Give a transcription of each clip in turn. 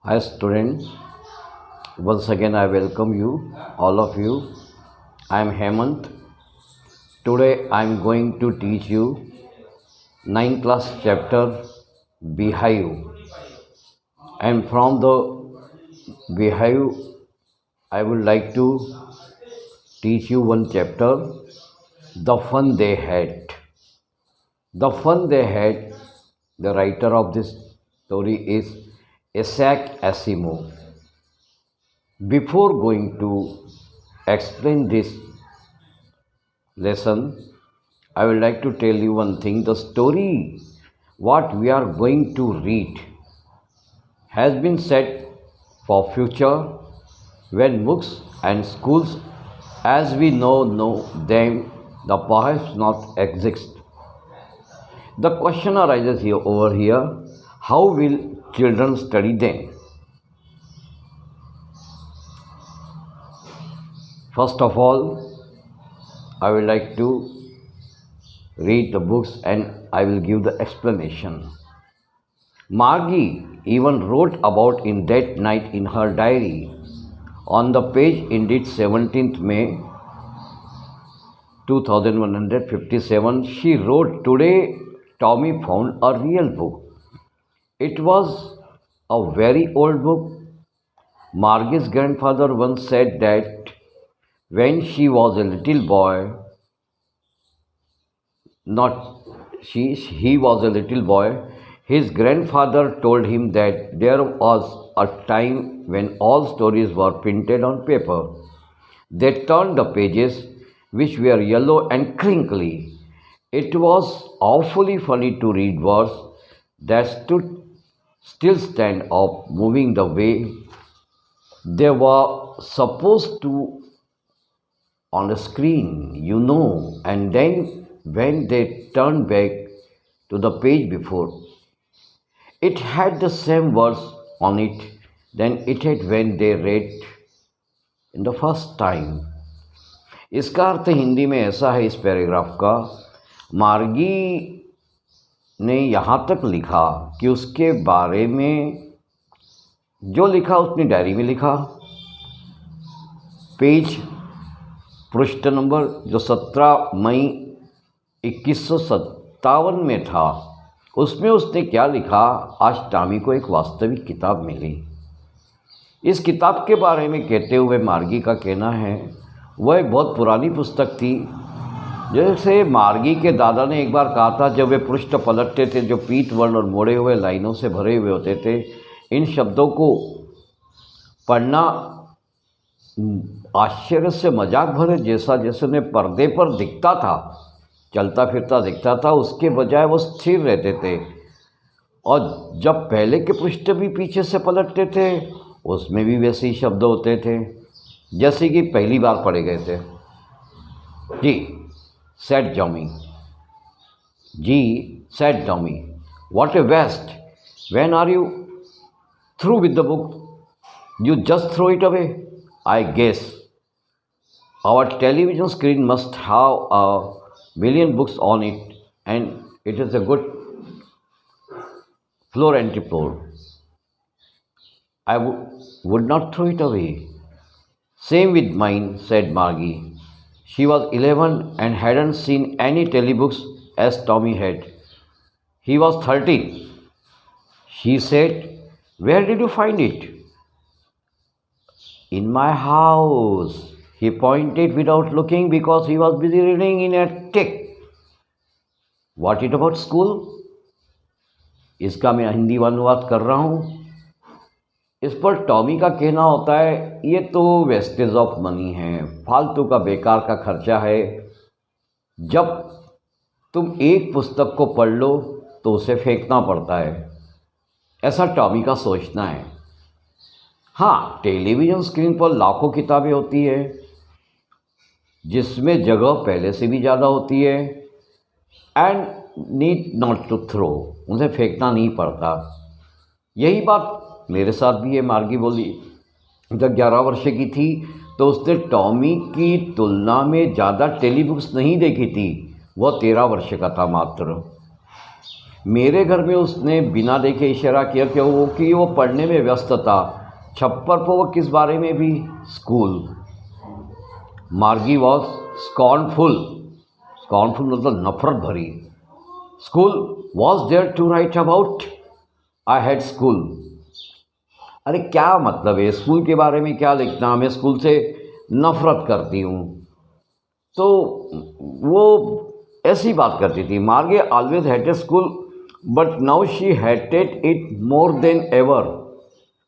Hi students, once again I welcome you, all of you. I am Hemant. Today I am going to teach you 9th class chapter Beehive. And from the Beehive I would like to teach you one chapter, The Fun They Had. The Fun They Had, the writer of this story is Isaac Asimov. Before going to explain this lesson, I would like to tell you one thing. The story, what we are going to read, has been set for future when books and schools as we know them, the perhaps not exist. The question arises here over here, how will children study them? First of all, I would like to read the books and I will give the explanation. Margie even wrote about in that night in her diary. On the page indeed 17th May 2157, she wrote, "Today Tommy found a real book. It was a very old book. Margie's grandfather once said that when she was a little boy, not he was a little boy, his grandfather told him that there was a time when all stories were printed on paper. They turned the pages, which were yellow and crinkly. It was awfully funny to read words that still stand up, moving the way they were supposed to on the screen, and then when they turned back to the page before, it had the same words on it than it had when they read in the first time. इसका अर्थ हिंदी में ऐसा है इस paragraph का, मार्गी ने यहाँ तक लिखा कि उसके बारे में जो लिखा उसने डायरी में लिखा, पेज पृष्ठ नंबर जो 17 मई 2157 में था, उसमें उसने क्या लिखा, आज टॉमी को एक वास्तविक किताब मिली। इस किताब के बारे में कहते हुए मार्गी का कहना है वह एक बहुत पुरानी पुस्तक थी। जैसे मार्गी के दादा ने एक बार कहा था, जब वे पृष्ठ पलटते थे जो पीत वर्ण और मोड़े हुए लाइनों से भरे हुए होते थे, इन शब्दों को पढ़ना आश्चर्य से मजाक भरे जैसा जैसे उन्हें पर्दे पर दिखता था, चलता फिरता दिखता था, उसके बजाय वो स्थिर रहते थे। और जब पहले के पृष्ठ भी पीछे से पलटते थे उसमें भी वैसे ही शब्द होते थे जैसे कि पहली बार पढ़े गए थे। Gee said Tommy, gee said Tommy, what a waste, when are you through with the book, you just throw it away. I guess our television screen must have a million books on it, and it is a good floor antipode. I would not throw it away. Same with mine, said Margie. She was 11 and hadn't seen any telebooks as Tommy had. He was 13. She said, "Where did you find it?" "In my house," he pointed without looking because he was busy reading in a attic. "What it about school?" इसका मैं हिंदी अनुवाद कर रहा हूँ। इस पर Tommy का कहना होता है, ये तो वेस्टेज ऑफ मनी है, फालतू का बेकार का खर्चा है। जब तुम एक पुस्तक को पढ़ लो तो उसे फेंकना पड़ता है, ऐसा टॉमी का सोचना है। हाँ, टेलीविज़न स्क्रीन पर लाखों किताबें होती है जिसमें जगह पहले से भी ज़्यादा होती है, and need not to throw, उसे फेंकना नहीं पड़ता। यही बात मेरे साथ भी है, मार्गी बोली। जब 11 वर्ष की थी तो उसने टॉमी की तुलना में ज़्यादा टेलीबुक्स नहीं देखी थी, वह 13 वर्ष का था मात्र। मेरे घर में उसने बिना देखे इशारा किया कि वो पढ़ने में व्यस्त था। छप्पर पर वो किस बारे में भी? स्कूल। मार्गी वॉज स्कॉर्नफुल। स्कॉर्नफुल मतलब नफरत भरी। School was there to write about. I had school. अरे क्या मतलब है, स्कूल के बारे में क्या लिखना, मैं स्कूल से नफरत करती हूँ। तो वो ऐसी बात करती थी। मार्गे always hated school but now she hated it more than ever.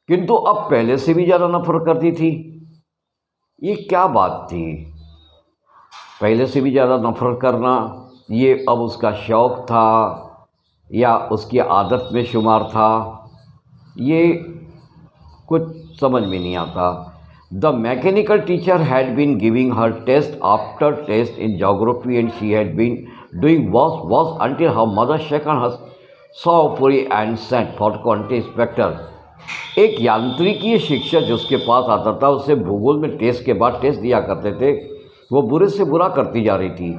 किंतु अब पहले से भी ज़्यादा नफरत करती थी। ये क्या बात थी? पहले से भी ज़्यादा नफरत करना, ये अब उसका शौक़ था या उसकी आदत में शुमार था, ये कुछ समझ में नहीं आता। The mechanical teacher had been giving her test after test in geography and she had been doing worse until her mother shaken her sorrowfully and sent for quantity inspector. एक यांत्रिकी शिक्षक जो उसके पास आता था, उसे भूगोल में टेस्ट के बाद टेस्ट दिया करते थे, वो बुरे से बुरा करती जा रही थी,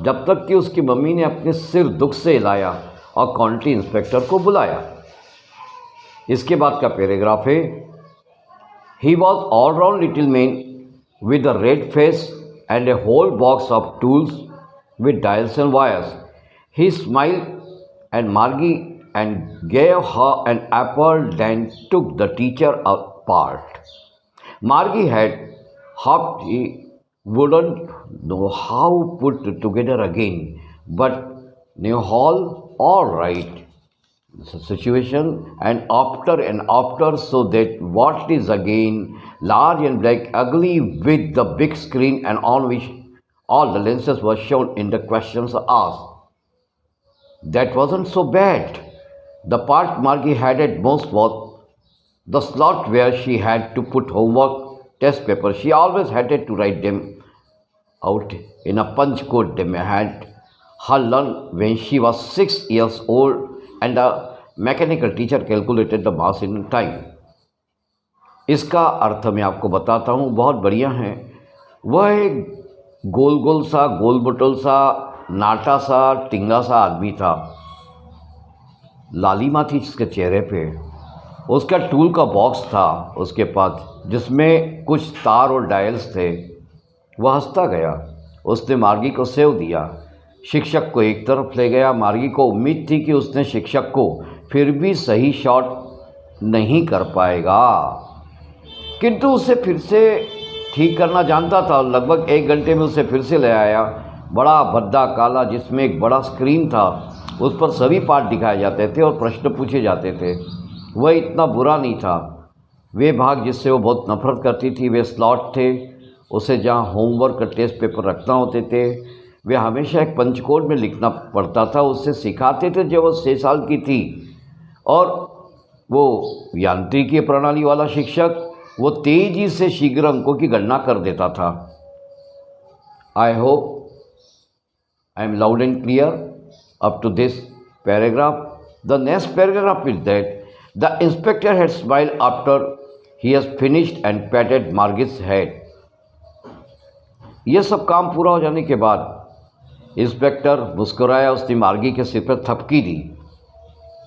जब तक कि उसकी मम्मी ने अपने सिर दुख से हिलाया और क्वांटिटी इंस्पेक्टर को बुलाया। इसके बाद का पैराग्राफ है, he was all round little man with a red face and a whole box of tools with dials and wires. He smiled and Margie and gave her an apple, then took the teacher apart. Margie had hoped he wouldn't know how put together again, but Newhall, all right, situation, and after, so that what is again large and black, ugly with the big screen and on which all the lenses were shown in the questions asked. That wasn't so bad. The part Margie hated most was the slot where she had to put homework test papers. She always hated to write them out in a punch code they had her learn when she was 6 years old, and the mechanical teacher calculated the mass in time. इसका अर्थ मैं आपको बताता हूँ, बहुत बढ़िया है। वह एक गोल गोल सा, गोल बटोल सा, नाटा सा, टिंगा सा आदमी था। लालिमा थी जिसके चेहरे पे। उसका टूल का बॉक्स था उसके पास, जिसमें कुछ तार और डायल्स थे। वह हंसता गया। उसने मार्गी को सेव दिया। शिक्षक को एक तरफ ले गया। मार्गी को उम्मीद थी कि उसने शिक्षक को फिर भी सही शॉट नहीं कर पाएगा, किंतु उसे फिर से ठीक करना जानता था। लगभग 1 घंटे में उसे फिर से ले आया। बड़ा भद्दा काला, जिसमें एक बड़ा स्क्रीन था, उस पर सभी पाठ दिखाए जाते थे और प्रश्न पूछे जाते थे। वह इतना बुरा नहीं था। वे भाग जिससे वो बहुत नफरत करती थी, वे स्लॉट थे। उसे जहाँ होमवर्क का टेस्ट पेपर रखना होते थे, वे हमेशा एक पंचकोड में लिखना पड़ता था। उससे सिखाते थे जब वो 6 साल की थी। और वो यांत्रिकी प्रणाली वाला शिक्षक, वो तेजी से शीघ्र अंकों की गणना कर देता था। I hope I am loud and clear up to this paragraph. The next paragraph is that the inspector had smiled after he has finished and patted Margie's head. यह सब काम पूरा हो जाने के बाद इंस्पेक्टर मुस्कुराया। उसने मार्गी के सिर पर थपकी दी।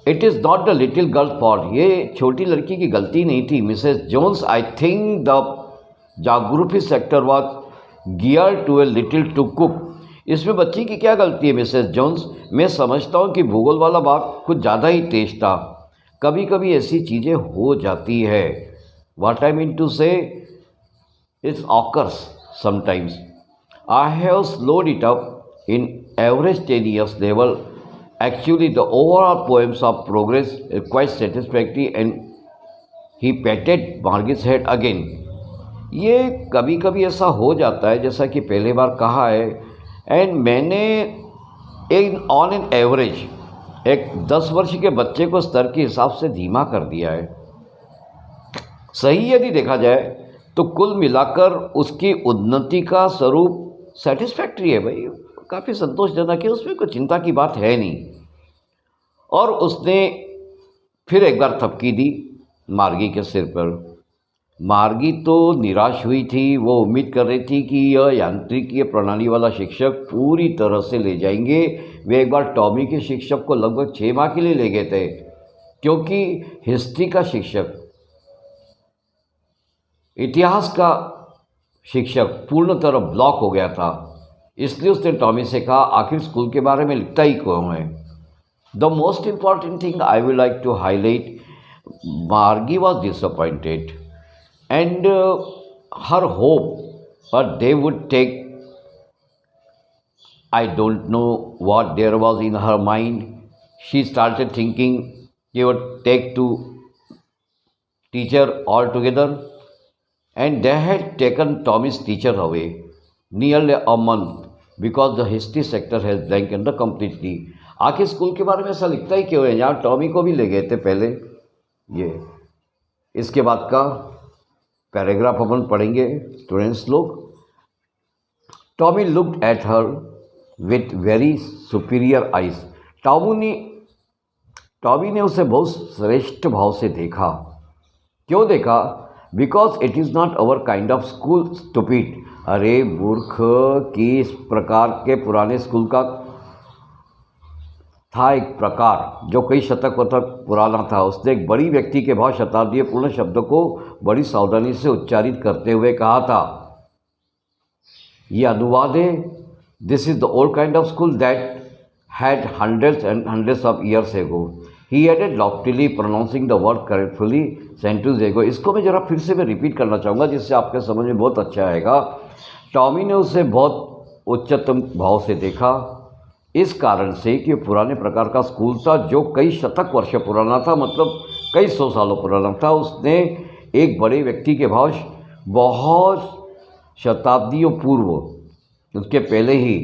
It is not the little girl fault. ये छोटी लड़की की गलती नहीं थी, Mrs Jones. I think the geography sector was gear to a little too quick. इसमें बच्ची की क्या गलती है मिसेस जोन्स? मैं समझता हूँ कि भूगोल वाला बाप कुछ ज़्यादा ही तेज था। कभी कभी ऐसी चीज़ें हो जाती है। व्हाट आई मीन टू से, it's occurs sometimes. I have slowed it up in average 10 years level. Actually, the overall poems of progress are quite satisfactory, and he patted Margie's head again. ये कभी कभी ऐसा हो जाता है, जैसा कि पहले बार कहा है। एंड मैंने ऑन एन एवरेज एक 10 वर्ष के बच्चे को स्तर के हिसाब से धीमा कर दिया है। सही यदि देखा जाए तो कुल मिलाकर उसकी उन्नति का स्वरूप सेटिस्फैक्ट्री है भाई, काफ़ी संतोषजनक है, उसमें कोई चिंता की बात है नहीं। और उसने फिर एक बार थपकी दी मार्गी के सिर पर। मार्गी तो निराश हुई थी। वो उम्मीद कर रही थी कि यह यांत्रिकीय प्रणाली वाला शिक्षक पूरी तरह से ले जाएंगे। वे एक बार टॉमी के शिक्षक को लगभग 6 माह के लिए ले गए थे, क्योंकि हिस्ट्री का शिक्षक, इतिहास का शिक्षक पूर्ण तरह ब्लॉक हो गया था। इसलिए उसने टॉमी से कहा, आखिर स्कूल के बारे में लिखता ही क्यों है? The most important thing I would like to highlight, Margie was disappointed and her hope, but they would take, I don't know what there was in her mind. She started thinking she would take to teacher altogether, and they had taken Tommy's teacher away nearly a month because the history sector has blackened completely. आखिर school के बारे में ऐसा लिखता ही क्यों है? यहाँ टॉमी को भी ले गए थे पहले। ये इसके बाद का पैराग्राफ अपन पढ़ेंगे स्टूडेंट्स लोग। Tommy looked at her with very superior eyes. Tommy ने उसे बहुत श्रेष्ठ भाव से देखा। क्यों देखा? Because it is not our kind of school stupid. अरे मूर्ख, किस प्रकार के पुराने स्कूल का था एक प्रकार जो कई शतक तक पुराना था। उसने एक बड़ी व्यक्ति के भाव शताब्दी पूर्ण शब्द को बड़ी सावधानी से उच्चारित करते हुए कहा था। ये अनुवाद है। This is the old kind of school that had hundreds and hundreds of years ago. He added loftily pronouncing the word correctfully centuries ago. इसको मैं ज़रा फिर से मैं रिपीट करना चाहूँगा, जिससे आपके समझ में बहुत अच्छा आएगा। टॉमी ने उसे बहुत उच्चतम भाव से देखा, इस कारण से कि पुराने प्रकार का स्कूल था जो कई शतक वर्ष पुराना था, मतलब कई 100 सालों पुराना था। उसने एक बड़े व्यक्ति के भाव बहुत शताब्दियों पूर्व, उसके पहले ही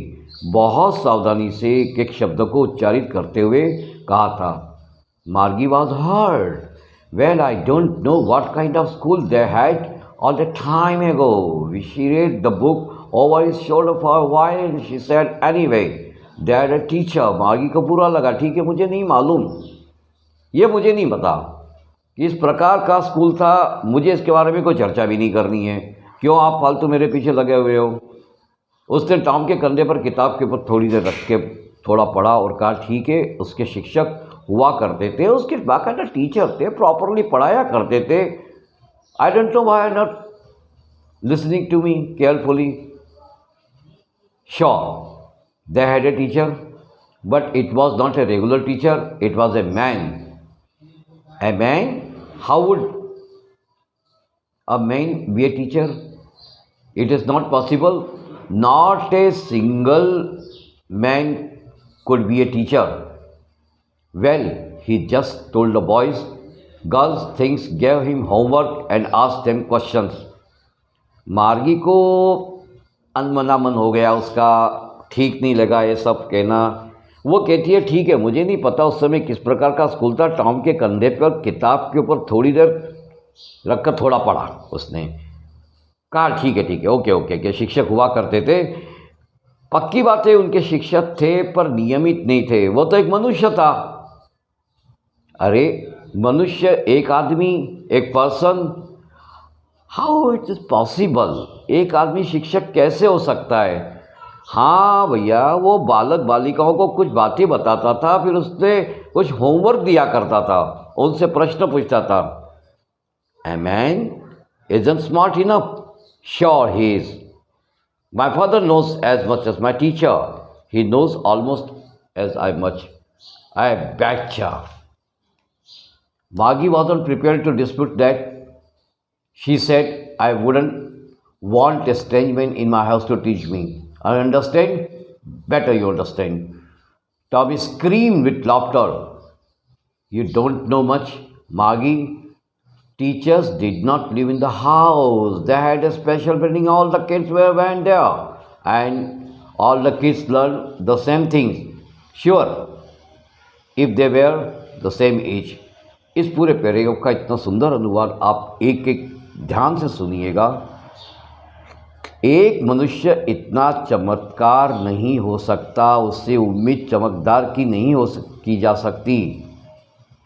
बहुत सावधानी से एक एक शब्द को उच्चारित करते हुए कहा था। Margie was hurt. Well, I don't know what kind of school they had all the time ago. She read the book over his shoulder for a while and she said anyway that a teacher. Margie को बुरा लगा। ठीक है, मुझे नहीं मालूम, ये मुझे नहीं पता कि इस प्रकार का स्कूल था, मुझे इसके बारे में कोई चर्चा भी नहीं करनी है। क्यों आप फालतू मेरे पीछे लगे हुए हो? उसने टॉम के कंधे पर किताब के ऊपर थोड़ी देर रख के थोड़ा पढ़ा और कहा, ठीक है, उसके शिक्षक हुआ करते थे, उसके बाकायदा टीचर थे, प्रॉपरली पढ़ाया करते थे। I don't know why not listening to me carefully. Sure, they had a teacher, but it was not a regular teacher, it was a man. A man? How would a man be a teacher? It is not possible. Not a single man could be a teacher. Well, he just told the boys, girls, things, gave him homework and asked them questions. मार्गी को अनमनामन हो गया, उसका ठीक नहीं लगा ये सब कहना। वो कहती है, ठीक है, मुझे नहीं पता उस समय किस प्रकार का स्कूल था। टॉम के कंधे पर किताब के ऊपर थोड़ी देर रखकर थोड़ा पढ़ा। उसने कहा, ठीक है, ओके, कि शिक्षक हुआ करते थे। पक्की बात है, उनके शिक्षक थे पर नियमित नहीं थे। वो तो एक मनुष्य था। अरे मनुष्य, एक आदमी, एक person, how it is possible? एक आदमी शिक्षक कैसे हो सकता है? हाँ भैया, वो बालक बालिकाओं को कुछ बातें बताता था, फिर उसने कुछ होमवर्क दिया करता था, उनसे प्रश्न पूछता था। A man isn't smart enough. Sure he is. My father knows as much as my teacher. He knows almost as much. I betcha. Margie wasn't prepared to dispute that. She said, I wouldn't want a strange man in my house to teach me. I understand? Better you understand. Tommy screamed with laughter. You don't know much, Margie. Teachers did not live in the house. They had a special building. All the kids went there. And all the kids learned the same things. Sure, if they were the same age. इस पूरे paragraph का इतना सुंदर अनुवाद आप एक एक ध्यान से सुनिएगा। एक मनुष्य इतना चमत्कार नहीं हो सकता, उससे उम्मीद चमकदार की नहीं की जा सकती।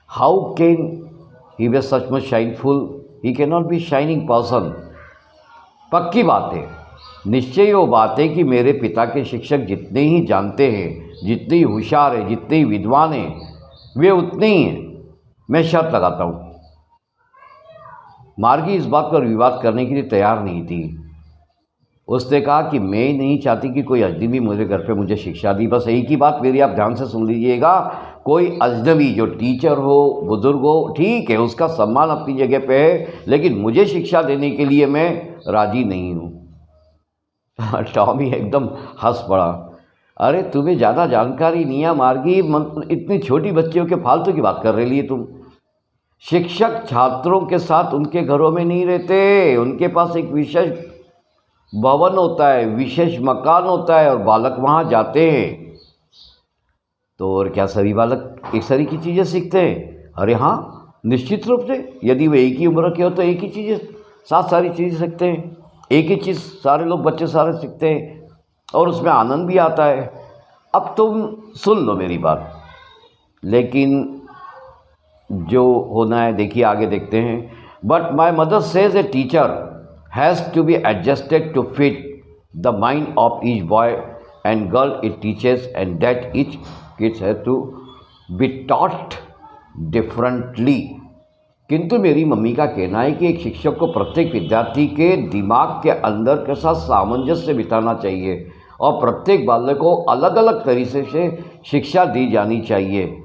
How can he be such much shineful? He can not be shining person. पक्की बात है, निश्चय वो बात है कि मेरे पिता के शिक्षक जितने ही जानते हैं, जितने ही होशियार हैं, जितने ही विद्वान हैं, वे उतने ही हैं। मैं शर्त लगाता हूँ। मार्गी इस बात पर विवाद करने के लिए तैयार नहीं थी। उसने कहा कि मैं नहीं चाहती कि कोई अजनबी मेरे घर पे मुझे शिक्षा दी। बस एक ही बात मेरी आप ध्यान से सुन लीजिएगा, कोई अजनबी जो टीचर हो, बुजुर्ग हो, ठीक है, उसका सम्मान अपनी जगह पे है, लेकिन मुझे शिक्षा देने के लिए मैं राजी नहीं हूँ। टॉमी एकदम हंस पड़ा। अरे तुम्हें ज़्यादा जानकारी नहीं है मार्गी, इतनी छोटी बच्चियों के फालतू की बात कर रही है तुम। शिक्षक छात्रों के साथ उनके घरों में नहीं रहते, उनके पास एक विशेष भवन होता है, विशेष मकान होता है और बालक वहाँ जाते हैं। तो और क्या सभी बालक एक सारी की चीज़ें सीखते हैं? अरे हाँ, निश्चित रूप से। यदि वे एक ही उम्र के हो तो एक ही चीज़ें, सारी चीज़ें सीखते हैं। एक ही चीज़ सारे लोग, बच्चे सारे सीखते हैं और उसमें आनंद भी आता है। अब तुम सुन लो मेरी बात, लेकिन जो होना है देखिए, आगे देखते हैं। But my mother says a teacher has to be adjusted to fit the mind of each boy and girl it teaches, and that each kids have to be taught differently. किंतु मेरी मम्मी का कहना है कि एक शिक्षक को प्रत्येक विद्यार्थी के दिमाग के अंदर के साथ सामंजस्य बिताना चाहिए और प्रत्येक बालक को अलग अलग तरीके से शिक्षा दी जानी चाहिए।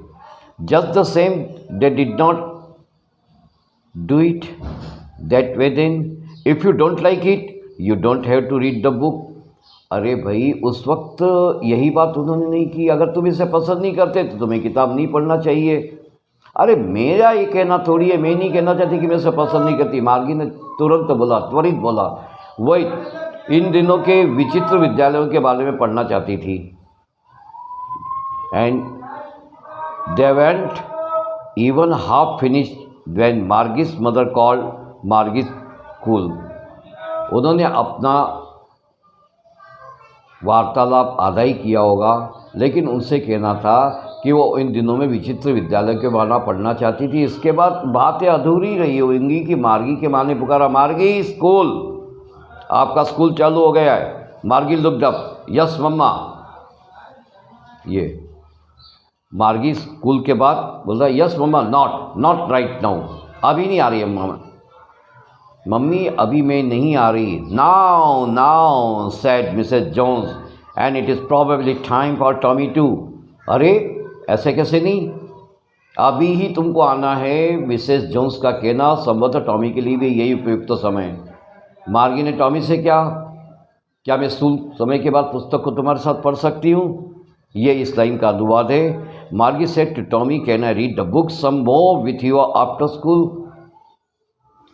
Just the same, they did not do it that way then. If you don't like it, you don't have to read the book. अरे भाई, उस वक्त यही बात उन्होंने नहीं की। अगर तुम इसे पसंद नहीं करते तो तुम्हें किताब नहीं पढ़ना चाहिए। अरे मेरा ये कहना थोड़ी है, मैं नहीं कहना चाहती कि मैं इसे पसंद नहीं करती। मार्गी ने तुरंत बोला, त्वरित बोला। वही इन दिनों के विचित्र विद्यालयों के बारे में पढ़ना चाहती थी। And they weren't even half finished when Margie's mother called Margie's school. उन्होंने अपना वार्तालाप आधा ही किया होगा, लेकिन उनसे कहना था कि वो इन दिनों में विचित्र विद्यालय के बारे में पढ़ना चाहती थी। इसके बाद बातें अधूरी रही होंगी कि मार्गी के माँ ने पुकारा, मार्गी स्कूल, आपका स्कूल चालू हो गया है। मार्गी लुक्ड अप, यस मम्मा। ये मार्गी स्कूल के बाद बोल रहा है, yes mamma, not right now, अभी नहीं आ रही है मम्मा। मम्मी अभी मैं नहीं आ रही। Now said Mrs Jones, and it is probably time for Tommy too. अरे ऐसे कैसे नहीं, अभी ही तुमको आना है। मिसेस जोन्स का कहना संभवतः टॉमी के लिए भी यही उपयुक्त तो समय। मार्गी ने टॉमी से क्या मैं स्कूल समय के बाद पुस्तक को तुम्हारे साथ पढ़ सकती हूँ? ये इस लाइन का अनुवाद है। Margie said to Tommy, can I read the book some more with you after school?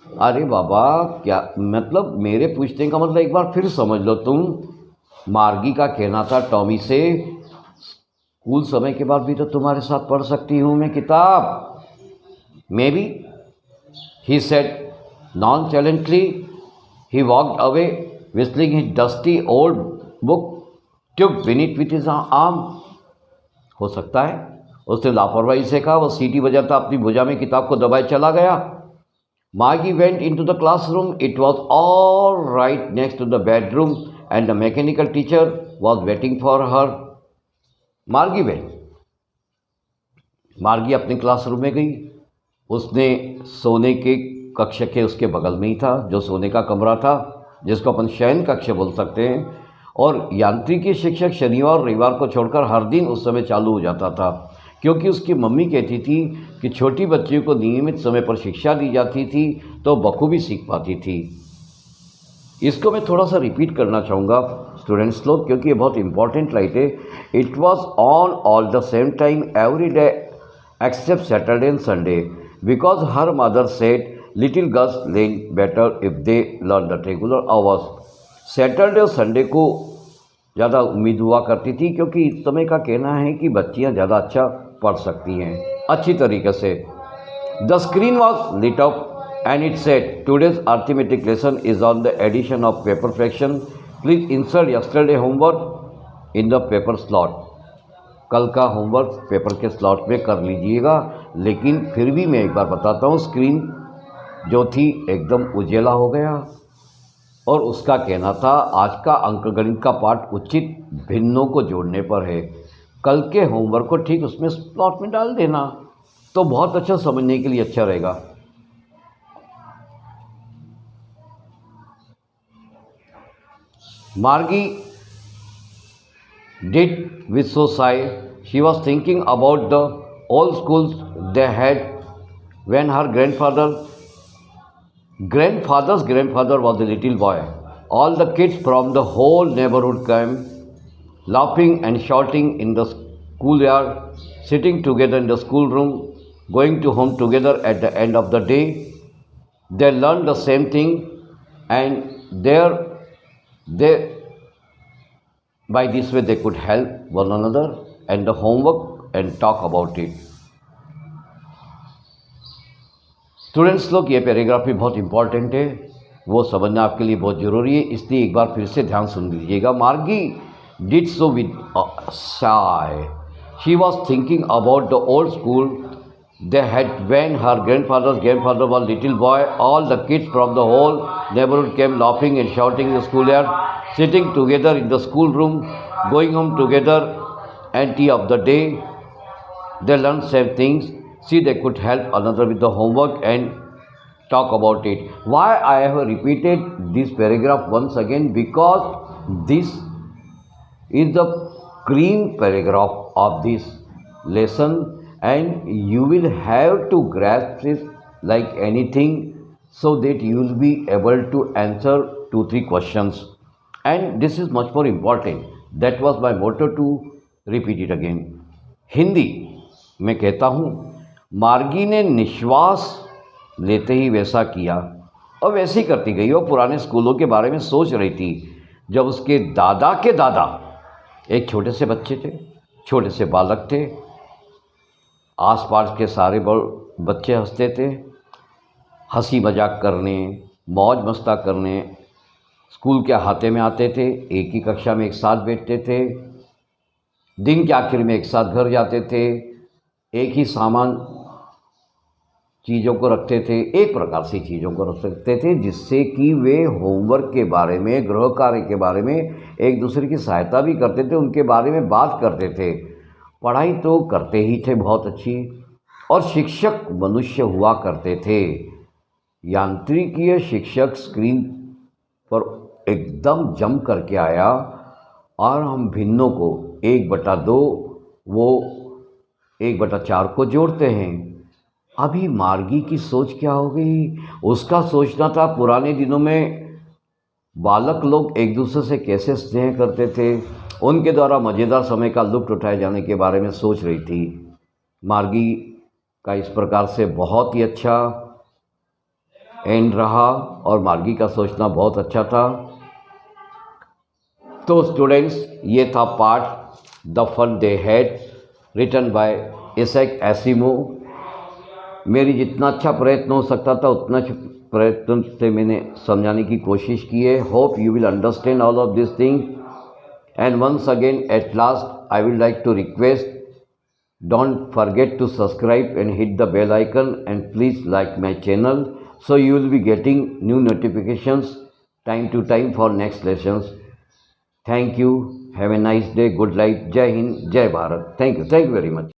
अरे बाबा, क्या मतलब, मेरे पूछने का मतलब एक बार फिर समझ लो तुम। मार्गी का कहना था टॉमी से, स्कूल समय के बाद भी तो तुम्हारे साथ पढ़ सकती हूँ मैं किताब। Maybe, he said nonchalantly. He walked away whistling his dusty old book, took Beneath with his arm. हो सकता है उसने लापरवाही से कहा। वह सीटी बजाता अपनी भुजा में किताब को दबाए चला गया। Margie went into the classroom. It was all right next to the bedroom and the mechanical teacher was waiting for her. Margie went. मार्गी अपने क्लासरूम में गई। उसने सोने के कक्ष के उसके बगल में ही था, जो सोने का कमरा था, जिसको अपन शयन कक्ष बोल सकते हैं। और यांत्रिकी शिक्षक शनिवार और रविवार को छोड़कर हर दिन उस समय चालू हो जाता था, क्योंकि उसकी मम्मी कहती थी कि छोटी बच्चियों को नियमित समय पर शिक्षा दी जाती थी तो बखूबी सीख पाती थी। इसको मैं थोड़ा सा रिपीट करना चाहूँगा स्टूडेंट्स लोग, क्योंकि ये बहुत इंपॉर्टेंट लाइट है। It was on all the same time every day except Saturday and Sunday, because her mother said little girls learn better if they learn the regular hours. Saturday और Sunday को ज़्यादा उम्मीद हुआ करती थी, क्योंकि इस समय का कहना है कि बच्चियां ज़्यादा अच्छा पढ़ सकती हैं अच्छी तरीके से। The screen was lit up and it said, today's arithmetic lesson is on the addition of paper fraction, please insert yesterday homework in the paper slot. कल का होमवर्क पेपर के स्लॉट में कर लीजिएगा। लेकिन फिर भी मैं एक बार बताता हूँ, स्क्रीन जो थी एकदम उजेला हो गया और उसका कहना था आज का अंकगणित का पाठ उचित भिन्नों को जोड़ने पर है, कल के होमवर्क को ठीक उसमें स्लॉट में डाल देना तो बहुत अच्छा समझने के लिए अच्छा रहेगा। मार्गी did with so sigh. She was thinking about the old schools they had when her grandfather's grandfather was a little boy. All the kids from the whole neighborhood came, laughing and shouting in the schoolyard, sitting together in the schoolroom, going to home together at the end of the day. They learned the same thing, and they by this way they could help one another and the homework and talk about it. Students लोग, ये paragraph भी बहुत important है, वो समझना आपके लिए बहुत ज़रूरी है, इसलिए एक बार फिर से ध्यान सुन लीजिएगा। मार्गी did so with sigh. She was thinking about the old school they had when her grandfather's grandfather was little boy. All the kids from the whole neighborhood came laughing and shouting in the schoolyard, sitting together in the schoolroom, going home together at the end of the day. They learned same things. See, they could help another with the homework and talk about it. Why I have repeated this paragraph once again? Because this is the cream paragraph of this lesson, and you will have to grasp it like anything so that you will be able to answer 2-3 questions. And this is much more important. That was my motto to repeat it again. Hindi में कहता हूँ, मार्गी ने निश्वास लेते ही वैसा किया और वैसे ही करती गई। वो पुराने स्कूलों के बारे में सोच रही थी जब उसके दादा के दादा एक छोटे से बच्चे थे, छोटे से बालक थे। आसपास के सारे बच्चे हंसते थे, हंसी मजाक करने, मौज मस्ता करने स्कूल के अहाते में आते थे, एक ही कक्षा में एक साथ बैठते थे, दिन के आखिर में एक साथ घर जाते थे, एक ही सामान चीज़ों को रखते थे, एक प्रकार से चीज़ों को रख सकते थे, जिससे कि वे होमवर्क के बारे में, गृह कार्य के बारे में एक दूसरे की सहायता भी करते थे, उनके बारे में बात करते थे। पढ़ाई तो करते ही थे बहुत अच्छी, और शिक्षक मनुष्य हुआ करते थे। यांत्रिकीय शिक्षक स्क्रीन पर एकदम जम करके आया और हम भिन्नों को 1/2 वो 1/4 को जोड़ते हैं। अभी मार्गी की सोच क्या हो गई? उसका सोचना था पुराने दिनों में बालक लोग एक दूसरे से कैसे स्नेह करते थे, उनके द्वारा मज़ेदार समय का लुत्फ़ उठाए जाने के बारे में सोच रही थी। मार्गी का इस प्रकार से बहुत ही अच्छा एंड रहा और मार्गी का सोचना बहुत अच्छा था। तो स्टूडेंट्स, ये था part the fun they had written by Isaac Asimov. मेरी जितना अच्छा प्रयत्न हो सकता था उतना प्रयत्न से मैंने समझाने की कोशिश की है। Hope you will understand all of this thing, and once again at last I will like to request, don't forget to subscribe and hit the bell icon, and please like my channel so you will be getting new notifications time to time for next lessons. Thank you. Have a nice day. Good life. Jai Hind. Jai Bharat. Thank you very much.